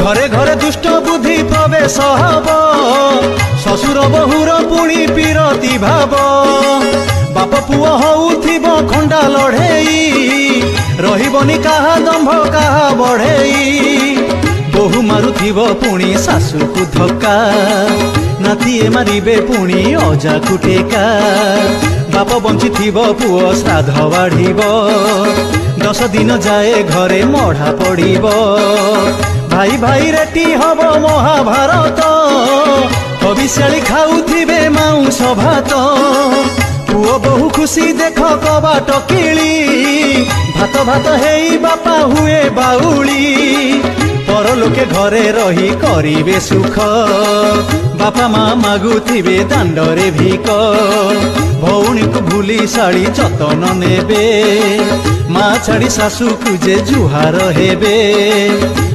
घरे घरे दुष्ट बुद्धि प्रवेश हब शशुर बहुर पुणी पीरती भाव बाप पुओ होउथिब खंडा लड़ेई रहिबनी काहा दंभ काहा बढ़ेई बहु मारुथिब पुणी सासु को धक्का नातीए मारिबे पुणी अजा को टेका बाप बंचिथिब पुओ श्राद्ध बाढ़िब 10 दिन जाए घरे मढ़ा पड़िब भाई भाई रेटी हब महाभारत हबिष्याली खाउथिबे मांस भात पुओ बहु खुशी देख कबाट किली भात भात हेई बापा हुए बाउली परलोके घरे रही करिबे सुख बापा माँ मागुथिबे दांडरे भिक भौणी को भूली शाड़ी जतन नेबे माँ छाड़ी सासु को जे जुहार हेबे।